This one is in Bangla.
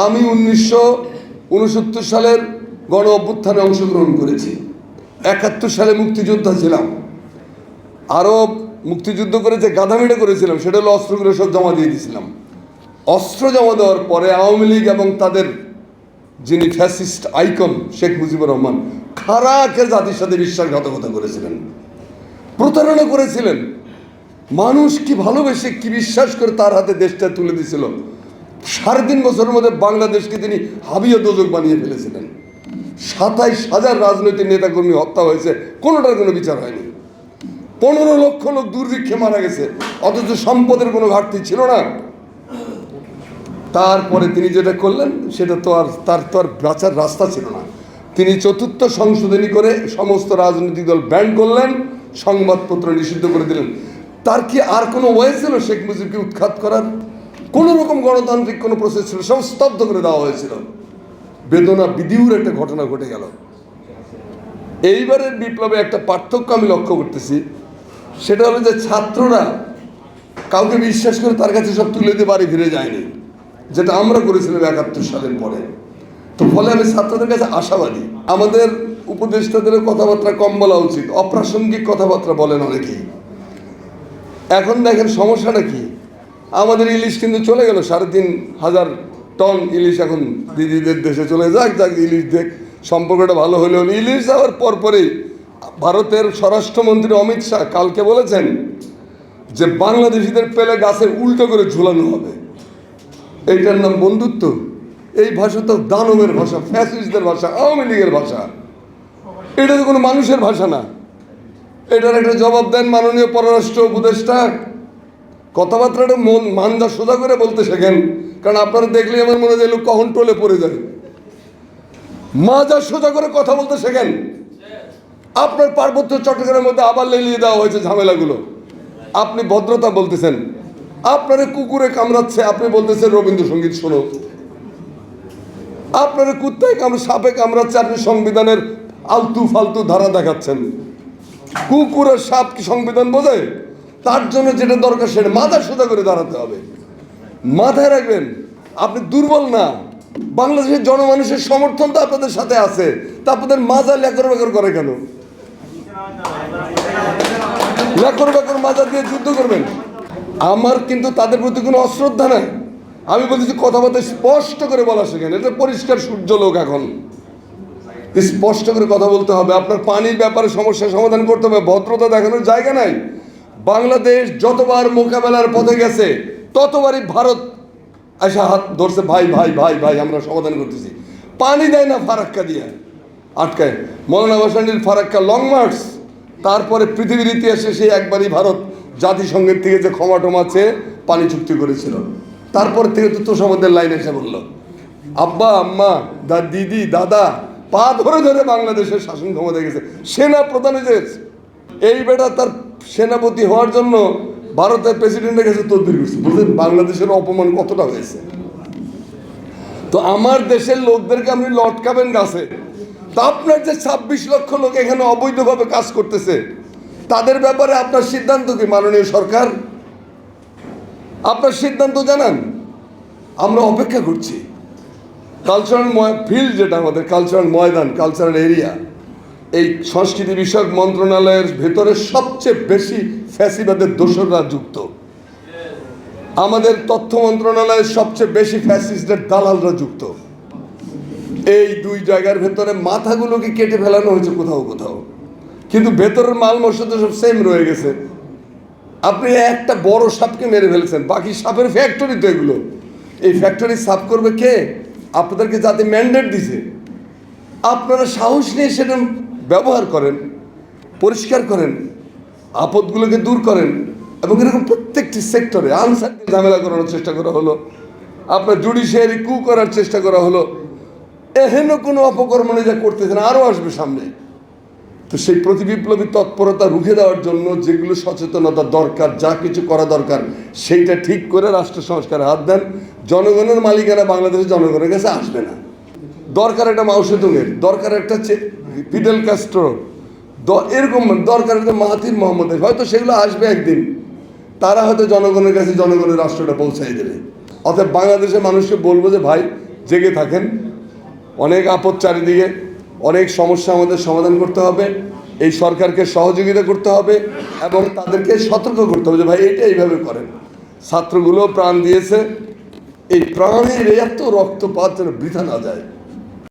আমি 1969 সালের গণ অভ্যুত্থানে অংশগ্রহণ করেছি। 71 সালে মুক্তিযোদ্ধা ছিলাম। আরও মুক্তিযুদ্ধ করে যে গাধামিটা করেছিলাম সেটা হলো অস্ত্রগুলো সব জমা দিয়ে দিয়েছিলাম। অস্ত্র জমা দেওয়ার পরে আওয়ামী লীগ এবং তাদের যিনি ফ্যাসিস্ট আইকন শেখ মুজিবুর রহমান খারাকের জাতির সাথে বিশ্বাসঘাতকতা করেছিলেন, প্রতারণা করেছিলেন। মানুষ কি ভালোবেসে কি বিশ্বাস করে তার হাতে দেশটা তুলে দিয়েছিল। 3.5 বছরের মধ্যে বাংলাদেশকে তিনি হাবিয়া দোজক বানিয়ে ফেলেছিলেন। 27,000 রাজনৈতিক নেতাকর্মী হত্যা হয়েছে, কোনোটার কোনো বিচার হয়নি। 15 লক্ষ লোক দুর্ভিক্ষে মারা গেছে, অথচ সম্পদের কোনো ঘাটতি ছিল না। তারপরে তিনি যেটা করলেন সেটা তো আর তার বাঁচার রাস্তা ছিল না। তিনি 4th সংশোধনী করে সমস্ত রাজনৈতিক দল ব্যান করলেন, সংবাদপত্র নিষিদ্ধ করে দিলেন। তার কি আর কোনো ওয়ে ছিল শেখ মুজিবকে উৎখাত করার? কোনো রকম গণতান্ত্রিক কোনো প্রসেস ছিল? সব স্তব্ধ করে দেওয়া হয়েছিল। বেদনা বিধিউর একটা ঘটনা ঘটে গেল। এইবারের বিপ্লবে একটা পার্থক্য আমি লক্ষ্য করতেছি, সেটা হলো যে ছাত্ররা কাউকে বিশ্বাস করে তার কাছে সব তুলে দিয়ে বাড়ি ফিরে যায়নি, যেটা আমরা করেছিলাম 71 সালের পরে। তো ফলে আমি ছাত্রদের কাছে আশাবাদী। আমাদের উপদেষ্টাদের কথাবার্তা কম বলা উচিত, অপ্রাসঙ্গিক কথাবার্তা বলেন অনেকেই। এখন দেখেন সমস্যাটা কি, আমাদের ইলিশ কিন্তু চলে গেল, 3,500 টন ইলিশ এখন দিদিদের দেশে চলে যাক, ইলিশ দেখ, সম্পর্কটা ভালো হলে হলো। ইলিশ যাওয়ার পরপরেই ভারতের স্বরাষ্ট্রমন্ত্রী অমিত শাহ কালকে বলেছেন যে বাংলাদেশিদের পেলে গাছের উল্টো করে ঝুলানো হবে। এইটার নাম বন্ধুত্ব? এই ভাষা তো দানবের ভাষা, ফ্যাসিস্টদের ভাষা, আওয়ামী লীগের ভাষা। এটা তো কোনো মানুষের ভাষা না। এটার একটা জবাব দেন মাননীয় পররাষ্ট্র উপদেষ্টা। কথাবার্তাটা মানজা সোজা করে বলতে শেখেন, কারণ আপনারা দেখলে আমার মনে হয় লোক কখন টোলে পড়ে যায়। মাজা সোজা করে কথা বলতে শেখেন। আপনার পার্বত্য চট্টগ্রামের মধ্যে আবার লেলিয়ে দেওয়া হয়েছে ঝামেলাগুলো, আপনি ভদ্রতা বলতেছেন। আপনারে কুকুরে কামড়াচ্ছে, আপনি বলতেছেন রবীন্দ্রসঙ্গীত শোনো। আপনারে কুত্তায় সাপে কামড়াচ্ছে, আপনি সংবিধানের আলতু ফালতু ধারা দেখাচ্ছেন। কুকুরের সাপ কি সংবিধান বোঝে? তার জন্য যেটা দরকার সেটা মাথা সোজা করে দাঁড়াতে হবে। মাথায় রাখবেন, আপনি দুর্বল না। বাংলাদেশের জনমানুষের সমর্থন তো আপনাদের সাথে আছে, তা আপনাদের মাজা লেকর বেকর করে কেন? লেকর বেকর মাজা দিয়ে যুদ্ধ করবেন? আমার কিন্তু তাদের প্রতি কোনো অশ্রদ্ধা নাই। আমি বলছি কথাবার্তা স্পষ্ট করে বলা শেখেন। এটা পরিষ্কার সূর্য লোক, এখন স্পষ্ট করে কথা বলতে হবে। আপনার পানির ব্যাপারে সমস্যার সমাধান করতে হবে, ভদ্রতা দেখানোর জায়গা নাই। বাংলাদেশ যতবার মোকাবেলার পথে গেছে ততবারই ভারত এসে হাত ধরছে, ভাই ভাই ভাই ভাই আমরা সমাধান করতেছি। পানি দেয় না, ফারাক্কা দিয়ে আটকায়। মৌলানা ভাসানীর ফারাক্কা লং মার্চ। তারপরে পৃথিবীর ইতিহাসে সেই একবারই ভারত জাতিসংঘের থেকে যে ক্ষমা টমা চেয়ে পানি চুক্তি করেছিল। তারপর থেকে তো তোষামদের লাইন এসে বললো, আব্বা আম্মা দিদি দাদা পা ধরে ধরে বাংলাদেশের শাসন ক্ষমতা গেছে। সেনা প্রধান হয়েছে এই বেটা, তার সেনাপতি হওয়ার জন্য ভারতের প্রেসিডেন্টের কাছে তদবির করছে। বুঝলেন বাংলাদেশের অপমান কতটা হয়েছে? তো আমার দেশের লোকদেরকে আপনি লটকাবেন গাছে। তো আপনার যে 26 লক্ষ লোক এখানে অবৈধভাবে কাজ করতেছে, তাদের ব্যাপারে আপনার সিদ্ধান্ত কি মাননীয় সরকার? আপনার সিদ্ধান্ত জানান। আমরা অপেক্ষা করছি। কালচারাল ফিল্ড, যেটা আমাদের কালচারাল ময়দান, কালচারাল এরিয়া, এই সংস্কৃতি বিষয়ক মন্ত্রণালয়ের ভেতরে সবচেয়ে বেশি ফ্যাসিবাদের দোসররা যুক্ত। আমাদের তথ্য মন্ত্রণালয়ের সবচেয়ে বেশি ফ্যাসিস্টদের দালালরা যুক্ত। এই দুই জায়গার ভেতরে মাথাগুলোকে কেটে ফেলানো হয়েছে কোথাও কোথাও, কিন্তু ভেতরের মাল মশলা সব সেম রয়ে গেছে। আপনি একটা বড় সাপকে মেরে ফেলছেন, বাকি সাপের ফ্যাক্টরি তো এগুলো। এই ফ্যাক্টরি সাফ করবে কে? আপনাদেরকে যাতে ম্যান্ডেট দিছে, আপনারা সাহস নিয়ে সেটা ব্যবহার করেন, পরিষ্কার করেন, আপদগুলোকে দূর করেন। এবং এরকম প্রত্যেকটি সেক্টরে আনসার ঝামেলা করানোর চেষ্টা করা হলো, আপনার জুডিশিয়ারি কু করার চেষ্টা করা হলো। এহেন কোনো অপকর্ম যা করতেছেন আরও আসবে সামনে। তো সেই প্রতিবিপ্লবী তৎপরতা রুখে দেওয়ার জন্য যেগুলো সচেতনতা দরকার, যা কিছু করা দরকার, সেইটা ঠিক করে রাষ্ট্র সংস্কারে হাত দেন। জনগণের মালিকানা বাংলাদেশের জনগণের কাছে আসবে না। দরকার একটা মাও সেতুংয়ের, দরকার একটা ফিডেল ক্যাস্ট্রো, এরকম দরকার একটা মাহাথির মোহাম্মদের, হয়তো সেগুলো আসবে একদিন। তারা হয়তো জনগণের কাছে জনগণের রাষ্ট্রটা পৌঁছাই দেবে। অর্থাৎ বাংলাদেশের মানুষকে বলবো যে ভাই জেগে থাকেন। অনেক আপদ চারিদিকে, অনেক সমস্যা আমাদের সমাধান করতে হবে, এই সরকারকে সহযোগিতা করতে হবে এবং তাদেরকে সতর্ক করতে হবে যে ভাই এটা এইভাবে করেন। ছাত্রগুলো প্রাণ দিয়েছে, এই প্রাণের এত রক্তপাত যেন বৃথা না যায়।